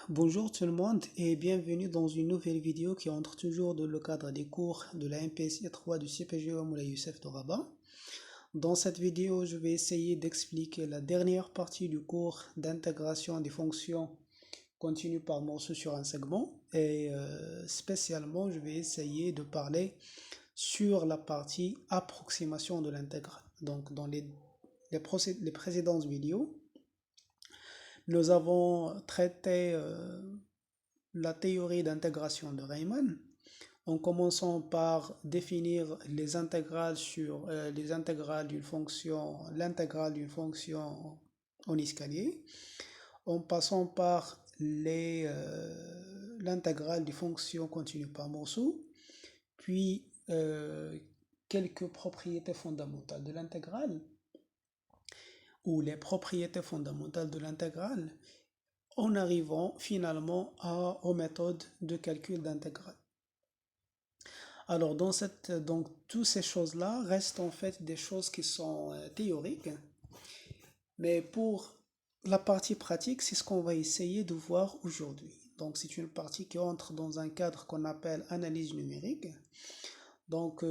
Bonjour tout le monde et bienvenue dans une nouvelle vidéo qui entre toujours dans le cadre des cours de la MPSI 3 du CPGE Moulay Youssef de Rabat. Dans cette vidéo, je vais essayer d'expliquer la dernière partie du cours d'intégration des fonctions continues par morceau sur un segment et spécialement, je vais essayer de parler sur la partie approximation de l'intégrale. Donc, dans les précédentes vidéos, nous avons traité la théorie d'intégration de Riemann en commençant par définir les intégrales sur les intégrales d'une fonction, l'intégrale d'une fonction en escalier, en passant par l'intégrale des fonctions continues par morceau, puis quelques propriétés fondamentales de l'intégrale, ou les propriétés fondamentales de l'intégrale, en arrivant finalement aux méthodes de calcul d'intégrale. Alors, donc, toutes ces choses-là restent en fait des choses qui sont théoriques, mais pour la partie pratique, c'est ce qu'on va essayer de voir aujourd'hui. Donc, c'est une partie qui entre dans un cadre qu'on appelle analyse numérique. Donc,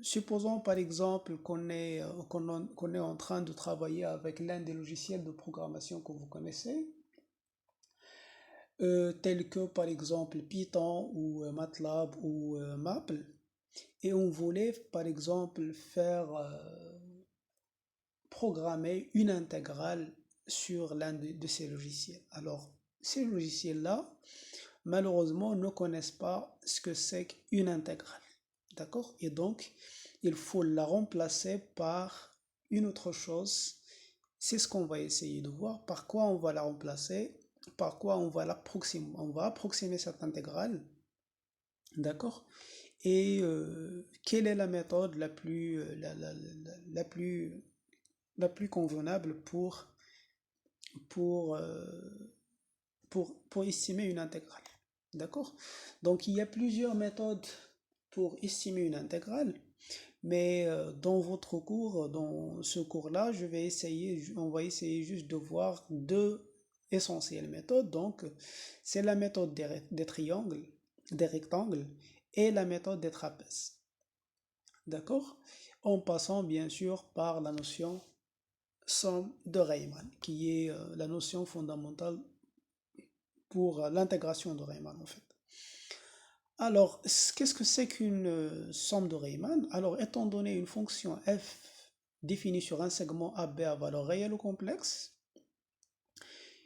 supposons par exemple qu'on est en train de travailler avec l'un des logiciels de programmation que vous connaissez, tels que par exemple Python ou MATLAB ou Maple, et on voulait par exemple faire programmer une intégrale sur l'un de ces logiciels. Alors, ces logiciels-là, malheureusement, ne connaissent pas ce que c'est qu'une intégrale. D'accord? Et donc, il faut la remplacer par une autre chose. C'est ce qu'on va essayer de voir. Par quoi on va la remplacer? Par quoi on va l'approximer? On va approximer cette intégrale. D'accord? Et quelle est la méthode la plus convenable pour, euh, pour estimer une intégrale. D'accord? Donc il y a plusieurs méthodes pour estimer une intégrale, mais dans votre cours, dans ce cours-là, on va essayer juste de voir deux essentielles méthodes. Donc c'est la méthode des triangles, des rectangles et la méthode des trapèzes. D'accord? En passant bien sûr par la notion somme de Riemann, qui est la notion fondamentale pour l'intégration de Riemann en fait. Alors, qu'est-ce que c'est qu'une somme de Riemann? Alors, étant donné une fonction f définie sur un segment AB à valeur réelle ou complexe,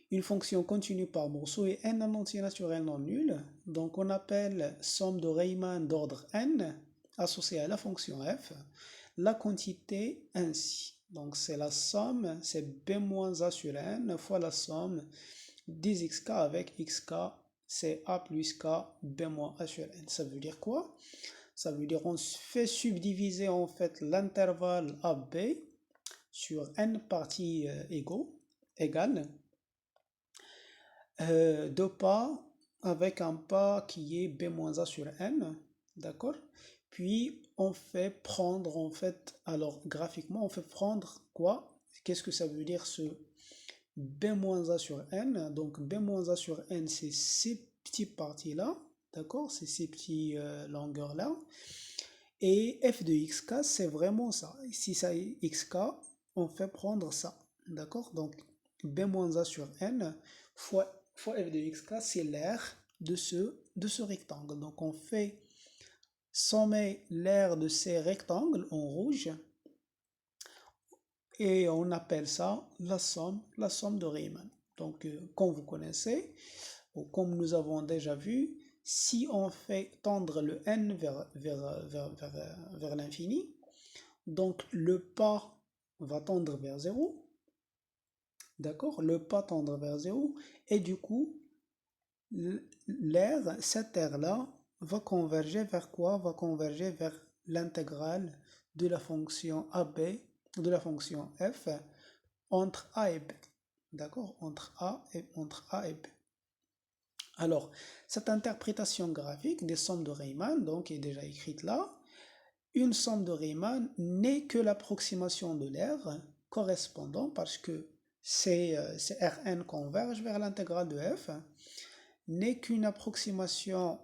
une fonction continue par morceau et n un entier naturel non nul, donc on appelle somme de Riemann d'ordre n associée à la fonction f, la quantité ainsi. Donc c'est la somme, c'est b-a sur n fois la somme des xk avec xk, c'est a plus k b-a sur n. Ça veut dire quoi? Ça veut dire on fait subdiviser en fait l'intervalle AB sur n parties égales, deux pas avec un pas qui est b-a sur n, d'accord? Puis on fait prendre en fait, alors graphiquement on fait prendre quoi? Qu'est-ce que ça veut dire ce b-a sur n? Donc b-a sur n c'est ces petites parties-là, d'accord? C'est ces petites longueurs-là. Et f de xk c'est vraiment ça. Si ça est xk, on fait prendre ça, d'accord? Donc b-a sur n fois f de xk, c'est l'aire de ce rectangle. Donc on fait sommer l'aire de ces rectangles en rouge et on appelle ça la somme de Riemann. Donc comme vous connaissez, ou comme nous avons déjà vu, si on fait tendre le n vers l'infini, donc le pas va tendre vers 0, d'accord? Le pas tendre vers 0, et du coup, cette aire-là, va converger vers quoi? Va converger vers l'intégrale de la fonction AB, de la fonction f, entre A et B. D'accord? Entre A et B. Alors, cette interprétation graphique des sommes de Riemann, donc, est déjà écrite là. Une somme de Riemann n'est que l'approximation de l'aire correspondant, parce que c'est Rn converge vers l'intégrale de f, n'est qu'une approximation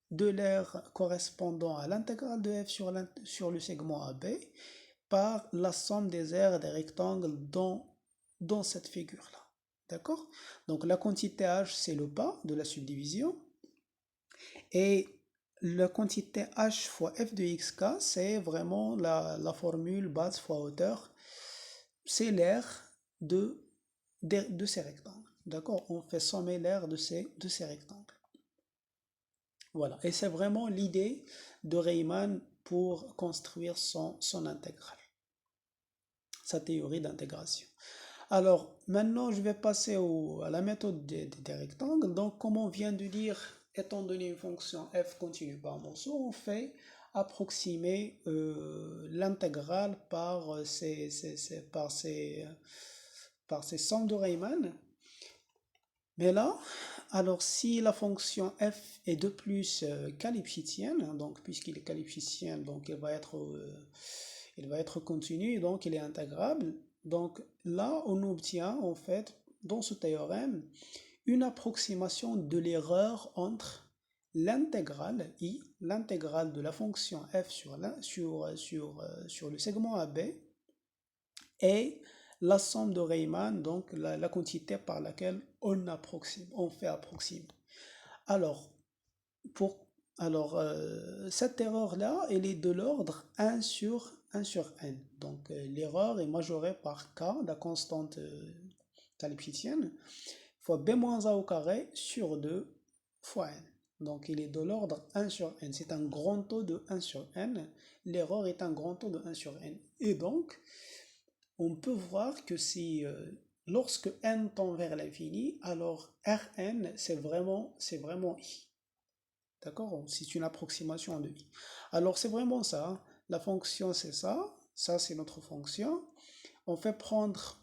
de l'aire correspondant à l'intégrale de f sur le segment AB par la somme des aires des rectangles dans cette figure-là. D'accord? Donc la quantité h, c'est le pas de la subdivision. Et la quantité h fois f de xk, c'est vraiment la formule base fois hauteur. C'est l'aire de ces rectangles. D'accord? On fait sommer l'aire de ces rectangles. Voilà. Et c'est vraiment l'idée de Riemann pour construire son intégrale, sa théorie d'intégration. Alors, maintenant, je vais passer à la méthode des rectangles. Donc, comme on vient de dire, étant donné une fonction f continue par morceau, on fait approximer l'intégrale par ces sommes de Riemann. Mais là, alors si la fonction f est de plus qualipschitzienne, donc puisqu'il est qualipschitzien, donc il va être continu, donc il est intégrable. Donc là, on obtient en fait, dans ce théorème, une approximation de l'erreur entre l'intégrale i, l'intégrale de la fonction f sur le segment AB, et la somme de Riemann, donc la quantité par laquelle on fait approximer. Alors, cette erreur-là, elle est de l'ordre 1 sur n. Donc, l'erreur est majorée par k, la constante qualipschitzienne, fois b-a au carré sur 2 fois n. Donc, il est de l'ordre 1 sur n. C'est un grand taux de 1 sur n. L'erreur est un grand taux de 1 sur n. Et donc, on peut voir que si lorsque n tend vers l'infini, alors Rn, c'est vraiment i. D'accord? C'est une approximation de i. Alors c'est vraiment ça. La fonction, c'est ça. Ça, c'est notre fonction. On fait prendre,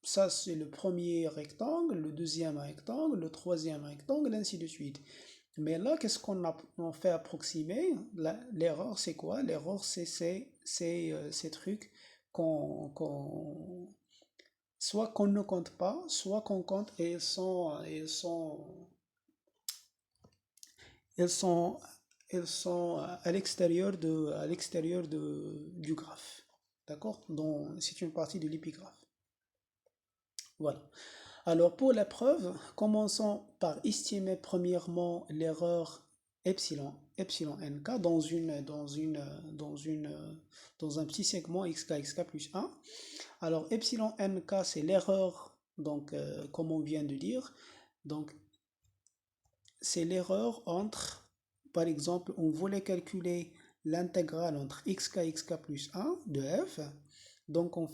ça, c'est le premier rectangle, le deuxième rectangle, le troisième rectangle, ainsi de suite. Mais là, qu'est-ce qu'on fait approximer? L'erreur, c'est quoi? L'erreur, c'est ces trucs soit qu'on ne compte pas, soit qu'on compte et elles sont à l'extérieur du graphe. D'accord? C'est une partie de l'épigraphe. Voilà. Alors pour la preuve, commençons par estimer premièrement l'erreur epsilon nk dans un petit segment xk plus 1. Alors epsilon nk, c'est l'erreur, donc comme on vient de dire, donc c'est l'erreur entre, par exemple, on voulait calculer l'intégrale entre xk plus 1 de f, donc on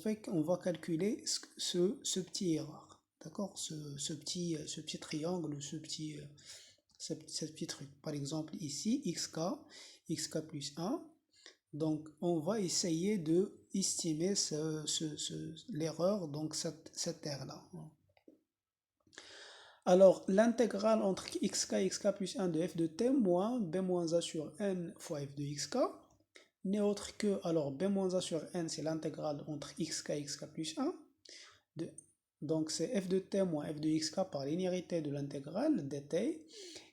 va calculer ce petit erreur, d'accord, ce petit triangle, ce petit truc. Par exemple ici, xk plus 1, donc on va essayer de estimer l'erreur, donc cette terre-là. Alors, l'intégrale entre xk plus 1 de f de t moins b-a sur n fois f de xk n'est autre que, alors b-a sur n, c'est l'intégrale entre xk plus 1, donc c'est f de t moins f de xk par linéarité de l'intégrale dt,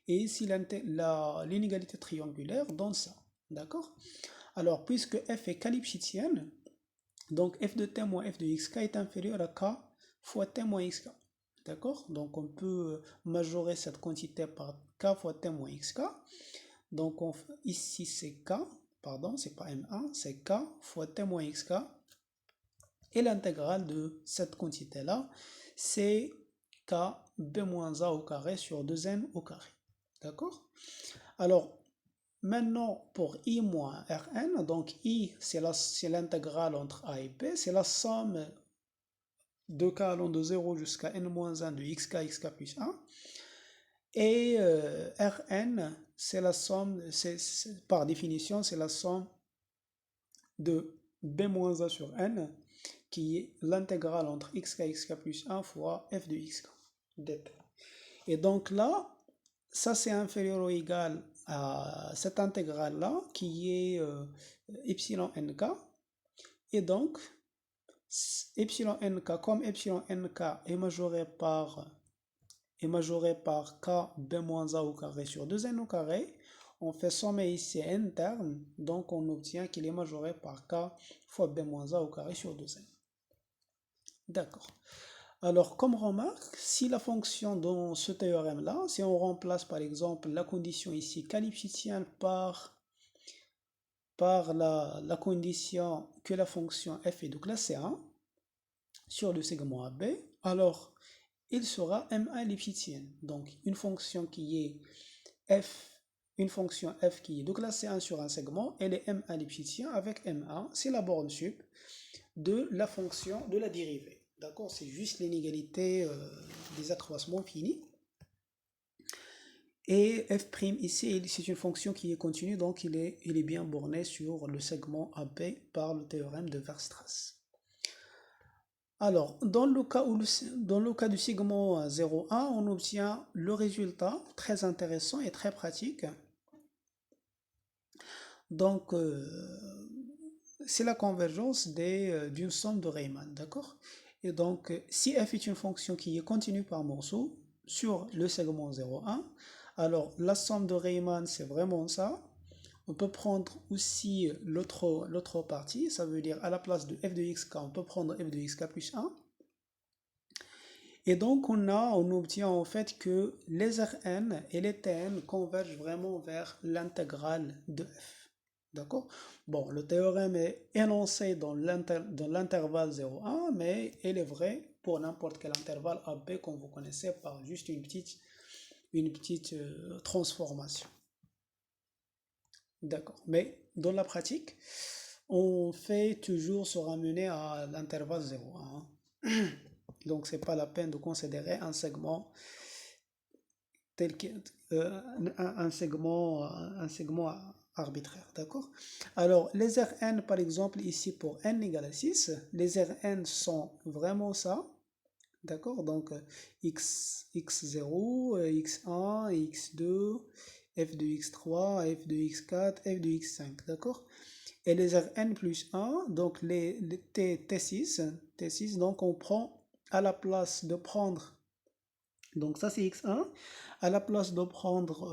et ici l'inégalité triangulaire donne ça, d'accord? Alors, puisque f est qualipschitzienne, donc f de t moins f de xk est inférieur à k fois t moins xk. D'accord? Donc on peut majorer cette quantité par k fois t moins xk. Donc ici c'est k, pardon, c'est pas m1, c'est k fois t moins xk. Et l'intégrale de cette quantité-là, c'est k b-a au carré sur 2n au carré. D'accord? Alors, maintenant, pour i moins Rn, donc i, c'est l'intégrale entre a et p, c'est la somme de k allant de 0 jusqu'à n-1 de xk plus 1. Et Rn, c'est la somme, par définition, c'est la somme de b-a sur n, qui est l'intégrale entre xk plus 1 fois f de xk. Et donc là, ça c'est inférieur ou égal à cette intégrale-là, qui est epsilon nk. Et donc, epsilon nk, comme epsilon nk est majoré par k b moins a au carré sur 2n au carré, on fait sommer ici n termes, donc on obtient qu'il est majoré par k fois b moins a au carré sur 2n. D'accord. Alors, comme remarque, si la fonction dans ce théorème-là, si on remplace par exemple la condition ici qualipsicienne par la condition que la fonction f est de classe C1 sur le segment AB, alors il sera MA lipschitzienne. Donc une fonction qui est f, une fonction f qui est de classe C1 sur un segment, elle est MA lipschitzienne avec MA, c'est la borne sup de la fonction de la dérivée. D'accord, c'est juste l'inégalité des accroissements finis. Et f' ici, c'est une fonction qui est continue, donc il est bien borné sur le segment AB par le théorème de Weierstrass. Alors, dans le cas du segment 0,1, on obtient le résultat très intéressant et très pratique. Donc, c'est la convergence d'une somme de Riemann, d'accord? Et donc, si f est une fonction qui est continue par morceau sur le segment 0,1, alors la somme de Riemann, c'est vraiment ça. On peut prendre aussi l'autre partie, ça veut dire à la place de f de xk, on peut prendre f de xk plus 1. Et donc, on obtient en fait que les Rn et les Tn convergent vraiment vers l'intégrale de f. D'accord? Bon, le théorème est énoncé dans l'intervalle 0,1, mais il est vrai pour n'importe quel intervalle AB comme vous connaissez par juste une petite transformation. D'accord. Mais dans la pratique, on fait toujours se ramener à l'intervalle 0,1. Donc, c'est pas la peine de considérer un segment tel que un segment arbitraire, d'accord? Alors, les Rn, par exemple, ici pour n égale à 6, les Rn sont vraiment ça, d'accord? Donc, x0, x1, x2, f de x3, f de x4, f de x5, d'accord? Et les Rn plus 1, donc les T6, donc on prend à la place de prendre, donc ça c'est x1, à la place de prendre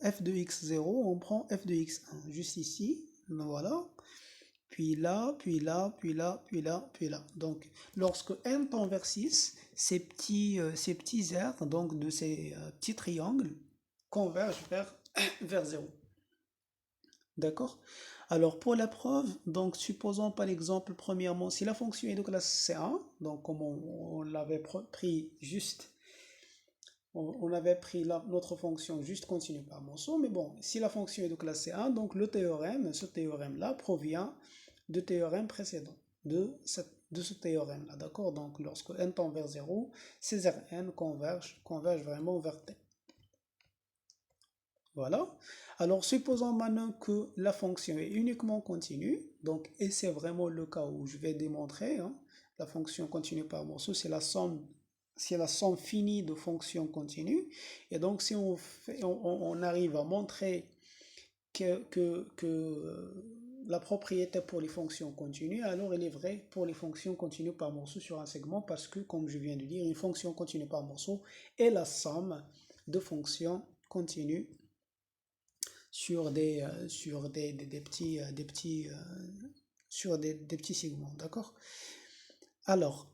f de x0, on prend f de x1, juste ici, voilà, puis là, puis là, puis là, puis là, puis là. Donc lorsque n tend vers 6, ces petits R, donc de ces petits triangles, convergent vers 0. D'accord? Alors pour la preuve, donc supposons par exemple, premièrement, si la fonction est de classe C1, donc comme on l'avait pris juste, on avait pris notre fonction juste continue par morceau, mais bon, si la fonction est de classe C1, donc ce théorème-là provient du théorème précédent, de ce théorème-là, d'accord? Donc lorsque n tend vers 0, ces Rn convergent vraiment vers T. Voilà. Alors, supposons maintenant que la fonction est uniquement continue. Donc, et c'est vraiment le cas où je vais démontrer, hein, la fonction continue par morceau, c'est la somme finie de fonctions continues. Et donc, si on arrive à montrer que la propriété pour les fonctions continues, alors elle est vraie pour les fonctions continues par morceau sur un segment, parce que, comme je viens de dire, une fonction continue par morceau est la somme de fonctions continues sur des petits segments, d'accord? Alors,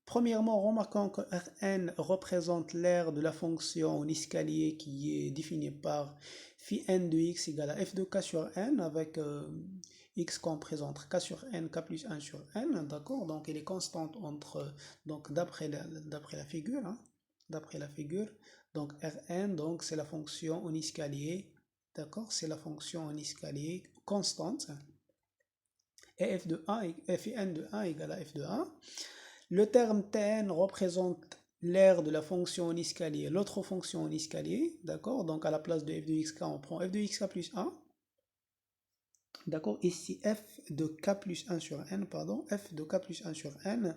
premièrement, remarquons que Rn représente l'aire de la fonction en escalier qui est définie par phi n de x égale à f de k sur n avec x qu'on présente k sur n, k plus 1 sur n, d'accord? Donc, elle est constante donc d'après la figure, hein, d'après la figure. Donc, Rn, donc c'est la fonction en escalier, d'accord? C'est la fonction en escalier constante. Et f de 1, phi n de 1 égale à f de 1. Le terme Tn représente l'aire de la fonction en escalier, l'autre fonction en escalier, d'accord? Donc à la place de f de xk, on prend f de xk plus 1. D'accord? Ici, f de k plus 1 sur n, pardon, f de k plus 1 sur n,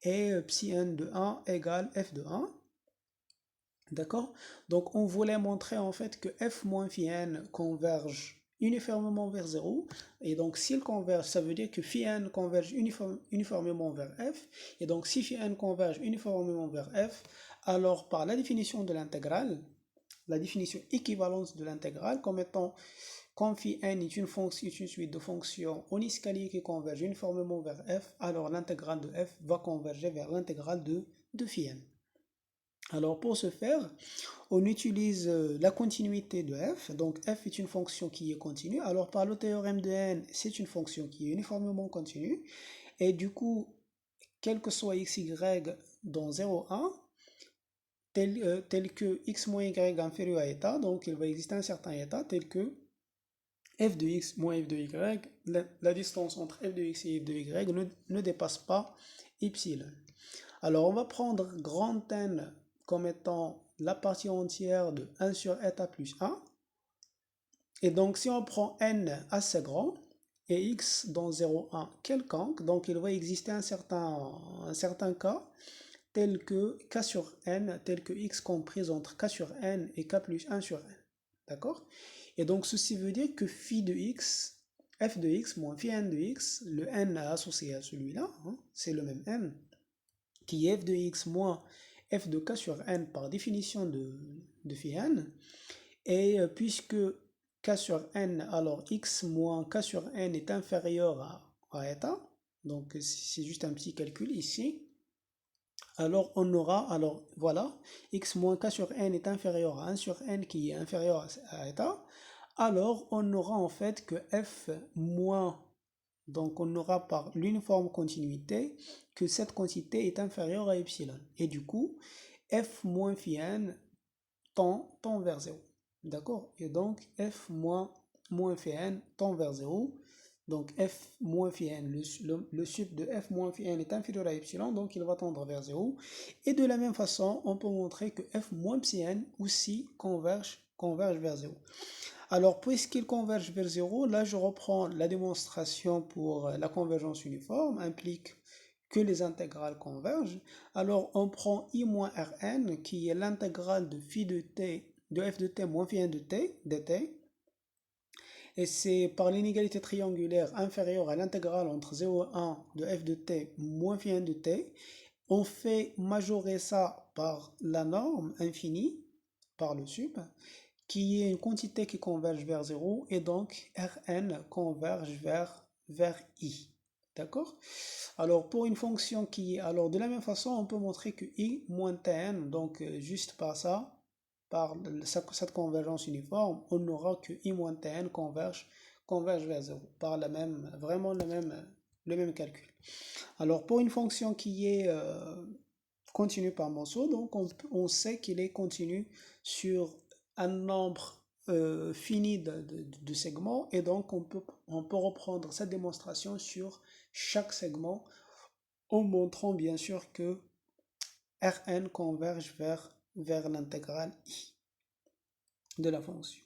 et psi n de 1 égale f de 1. D'accord? Donc on voulait montrer en fait que f moins phi n converge uniformément vers 0. Et donc, s'il converge, ça veut dire que phi n converge uniformément vers f. Et donc, si phi n converge uniformément vers f, alors par la définition de l'intégrale, la définition équivalente de l'intégrale, comme étant comme phi n est une suite de fonctions uniscaliers qui convergent uniformément vers f, alors l'intégrale de f va converger vers l'intégrale de phi n. Alors pour ce faire, on utilise la continuité de f. Donc f est une fonction qui est continue. Alors par le théorème de n, c'est une fonction qui est uniformément continue. Et du coup, quel que soit x, y dans 0, 1, tel que x moins y inférieur à état, donc il va exister un certain état tel que f de x moins f de y, la distance entre f de x et f de y ne dépasse pas epsilon. Alors on va prendre grand N comme étant la partie entière de 1 sur eta plus 1. Et donc si on prend n assez grand et x dans 0, 1 quelconque, donc il va exister un certain cas tel que k sur n, tel que x comprise entre k sur n et k plus 1 sur n. D'accord? Et donc ceci veut dire que phi de x, f de x moins phi n de x, le n associé à celui-là, hein, c'est le même n, qui est f de x moins f de k sur n par définition de phi n. Et puisque k sur n, alors x moins k sur n est inférieur à eta, donc c'est juste un petit calcul ici, alors on aura, alors voilà, x moins k sur n est inférieur à 1 sur n qui est inférieur à eta, alors on aura en fait que f moins, donc on aura par l'uniforme continuité que cette quantité est inférieure à epsilon. Et du coup, f moins phi n tend vers 0. D'accord? Et donc f moins phi n tend vers 0. Donc f moins phi n, le sup de f moins phi n est inférieur à epsilon, donc il va tendre vers 0. Et de la même façon, on peut montrer que f moins psi n aussi converge vers 0. Alors, puisqu'il converge vers 0, là je reprends la démonstration pour la convergence uniforme, implique que les intégrales convergent. Alors, on prend i moins Rn, qui est l'intégrale de phi de t, de f de t moins phi n de t, dt. Et c'est par l'inégalité triangulaire inférieure à l'intégrale entre 0 et 1 de f de t moins phi n de t. On fait majorer ça par la norme infinie, par le sup, qui est une quantité qui converge vers 0, et donc Rn converge vers I. D'accord? Alors, pour une fonction qui est... Alors, de la même façon, on peut montrer que I moins Tn, donc juste par ça, par cette convergence uniforme, on aura que I moins Tn converge vers 0, par vraiment le même calcul. Alors, pour une fonction qui est continue par morceau, donc on sait qu'il est continu sur un nombre fini de segments, et donc on peut reprendre cette démonstration sur chaque segment en montrant bien sûr que Rn converge vers l'intégrale I de la fonction.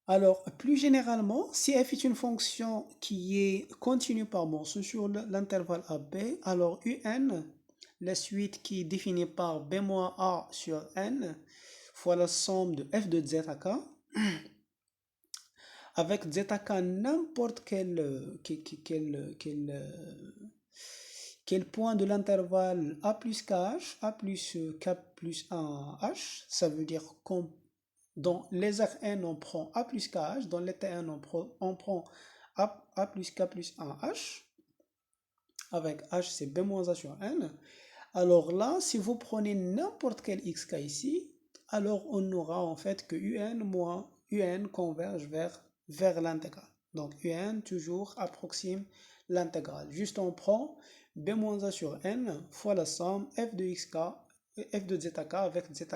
Alors, plus généralement, si f est une fonction qui est continue par morceau sur l'intervalle AB, alors Un, la suite qui est définie par b moins a sur n, fois la somme de f de zk, avec zk n'importe quel point de l'intervalle a plus kh, a plus k plus 1 h, ça veut dire qu'on dans les Rn on prend a plus kh, dans les Tn on prend a plus k plus 1 h, avec h c'est b moins a sur n. Alors là, si vous prenez n'importe quel xk ici, alors on aura en fait que un moins un converge vers l'intégrale. Donc un toujours approxime l'intégrale. Juste on prend b moins a sur n fois la somme f de xk, f de zk avec zk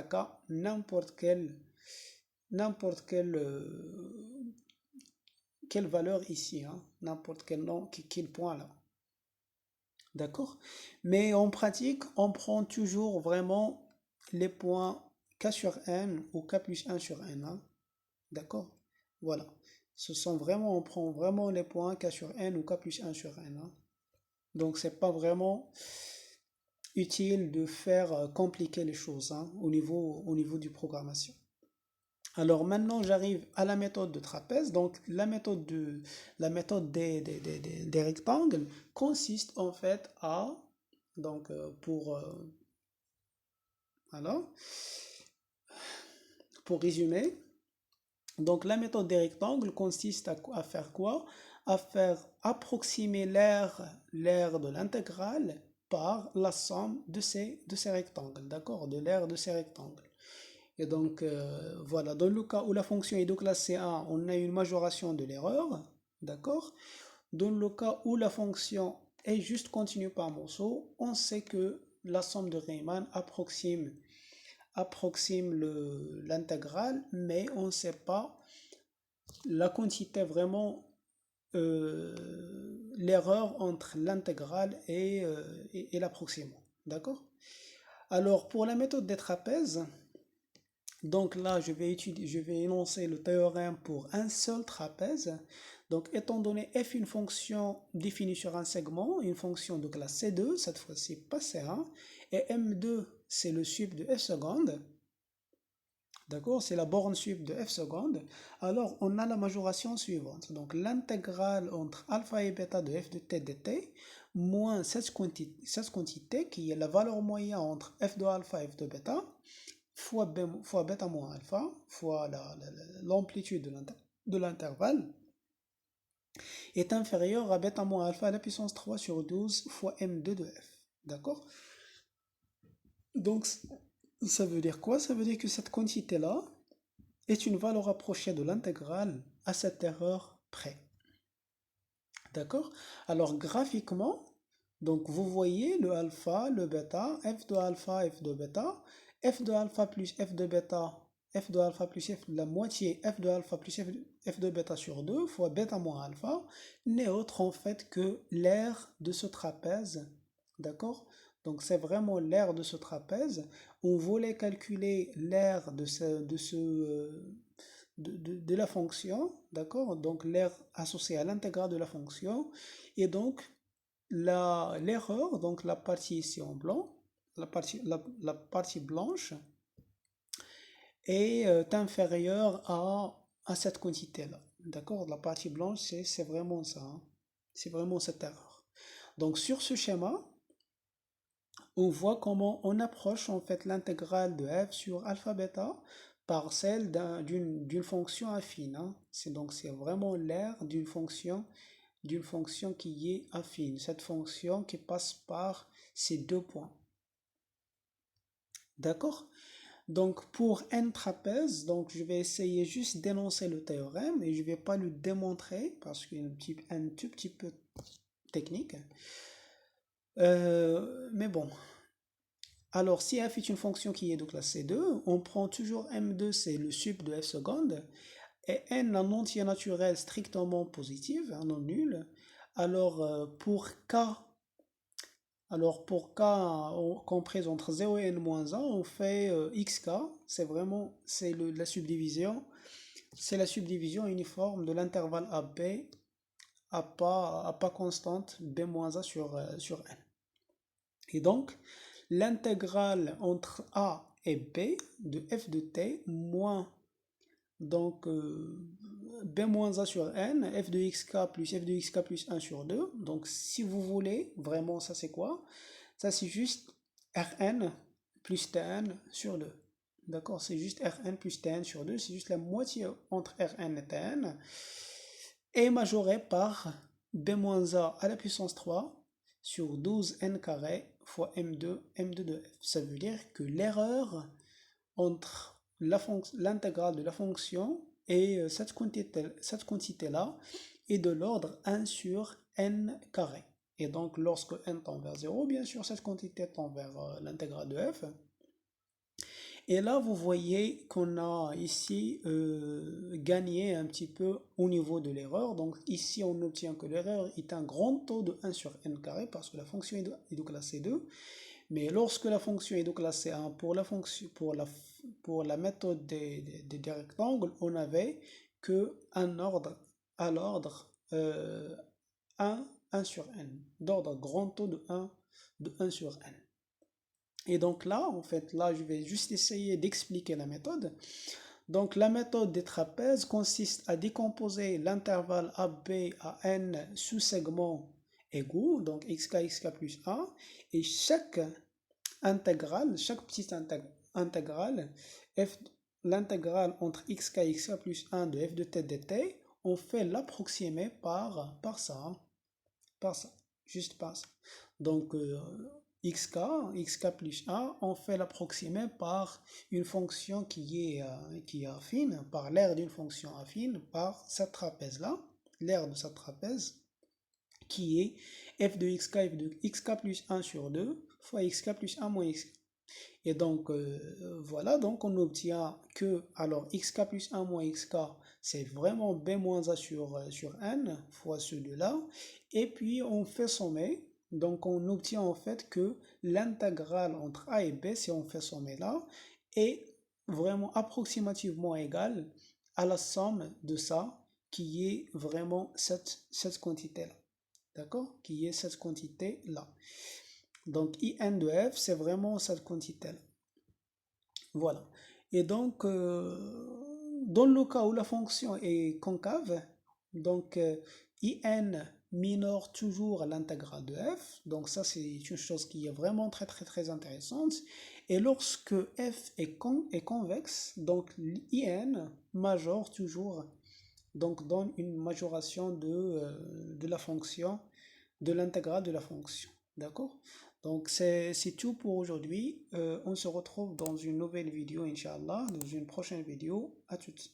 quelle valeur ici, hein, n'importe quel nom, quel point là. D'accord? Mais en pratique, on prend toujours vraiment les points k sur n ou k plus 1 sur n. Hein. D'accord? Voilà. On prend vraiment les points k sur n ou k plus 1 sur n. Hein. Donc, c'est pas vraiment utile de faire compliquer les choses hein, au niveau du programmation. Alors maintenant, j'arrive à la méthode de trapèze. Donc la méthode des rectangles consiste en fait à, donc alors, pour résumer, donc la méthode des rectangles consiste à faire quoi? À faire approximer l'aire de l'intégrale par la somme de ces rectangles, d'accord? De l'aire de ces rectangles. Et donc, voilà, dans le cas où la fonction est de classe C1, on a une majoration de l'erreur, d'accord? Dans le cas où la fonction est juste continue par morceau, on sait que la somme de Riemann approxime l'intégrale, mais on ne sait pas la quantité vraiment, l'erreur entre l'intégrale et l'approximant, d'accord? Alors, pour la méthode des trapèzes, donc là, je vais énoncer le théorème pour un seul trapèze. Donc, étant donné f une fonction définie sur un segment, une fonction de classe C2, cette fois-ci pas C1, et M2, c'est le sub de f seconde, d'accord, c'est la borne sub de f seconde, alors on a la majoration suivante. Donc, l'intégrale entre alpha et bêta de f de t dt, moins cette quantité qui est la valeur moyenne entre f de alpha et f de bêta, fois bêta moins alpha, fois l'amplitude de l'intervalle, est inférieur à bêta moins alpha à la puissance 3 sur 12 fois m2 de f. D'accord? Donc, ça veut dire quoi? Ça veut dire que cette quantité-là est une valeur approchée de l'intégrale à cette erreur près. D'accord? Alors, graphiquement, donc vous voyez le alpha, le bêta, f de alpha, f de bêta, f de alpha plus f de bêta, f de alpha plus f de la moitié, f de alpha plus f de bêta sur 2 fois bêta moins alpha n'est autre en fait que l'aire de ce trapèze. D'accord? Donc c'est vraiment l'aire de ce trapèze. On voulait calculer l'aire de la fonction, d'accord? Donc l'aire associée à l'intégrale de la fonction. Et donc l'erreur, donc la partie ici en blanc, la partie blanche, est inférieure à cette quantité-là. D'accord? La partie blanche, c'est vraiment ça, hein. C'est vraiment cette erreur. Donc sur ce schéma, on voit comment on approche en fait l'intégrale de f sur alpha bêta par celle d'une fonction affine, hein. C'est vraiment l'aire d'une fonction qui est affine, cette fonction qui passe par ces deux points. D'accord? Donc pour n trapèze, donc je vais essayer juste d'énoncer le théorème et je ne vais pas le démontrer parce qu'il est un tout petit peu technique. Mais bon. Alors si f est une fonction qui est de classe C2, on prend toujours M2, c'est le sub de f seconde, et n un entier naturel strictement positif, un non nul. Alors pour k compris entre 0 et n-1, on fait xk, la subdivision, c'est la subdivision uniforme de l'intervalle AB à pas constante b-a sur n. Et donc, l'intégrale entre a et b de f de t moins donc b-a sur n, f de xk plus f de xk plus 1 sur 2. Donc si vous voulez, vraiment ça c'est quoi? Ça c'est juste Rn plus Tn sur 2. D'accord? C'est juste Rn plus Tn sur 2. C'est juste la moitié entre Rn et Tn. Et majoré par b-a à la puissance 3 sur 12n carré fois m2 de f. Ça veut dire que l'erreur entre l'intégrale de la fonction et cette quantité-là est de l'ordre 1 sur n carré. Et donc, lorsque n tend vers 0, bien sûr, cette quantité tend vers l'intégrale de f. Et là, vous voyez qu'on a ici gagné un petit peu au niveau de l'erreur. Donc ici, on obtient que l'erreur est un grand taux de 1 sur n carré parce que la fonction est de classe C2. Mais lorsque la fonction est de classe C1 pour la méthode des rectangles, on avait que un ordre à l'ordre 1 sur n, d'ordre grand taux de 1 sur n. Et donc là, en fait, là, je vais juste essayer d'expliquer la méthode. Donc la méthode des trapèzes consiste à décomposer l'intervalle AB à n sous-segments égaux, donc xk, xk plus 1, et chaque intégrale, chaque petite intégrale, f, l'intégrale entre xk et xk plus 1 de f de t dt, on fait l'approximer par ça, hein, par ça, juste par ça. Donc xk, xk plus 1, on fait l'approximer par une fonction qui est affine, par l'aire d'une fonction affine, par cette trapèze-là, l'aire de cette trapèze, qui est f de xk plus 1 sur 2 fois xk plus 1 moins xk. Et donc, voilà, donc on obtient que, alors, xk plus 1 moins xk, c'est vraiment b moins a sur n fois ce 2-là. Et puis, on fait sommer. Donc, on obtient en fait que l'intégrale entre a et b, si on fait sommer là, est vraiment approximativement égale à la somme de ça, qui est vraiment cette quantité-là. D'accord? Qui est cette quantité-là. Donc, In de f, c'est vraiment cette quantité-là. Voilà. Et donc, dans le cas où la fonction est concave, donc In minore toujours l'intégrale de f. Donc ça, c'est une chose qui est vraiment très très très intéressante. Et lorsque f est convexe, donc In majore toujours, donc donne une majoration de la fonction, de l'intégrale de la fonction. D'accord? Donc c'est tout pour aujourd'hui. On se retrouve dans une nouvelle vidéo, Inch'Allah, dans une prochaine vidéo. À toutes.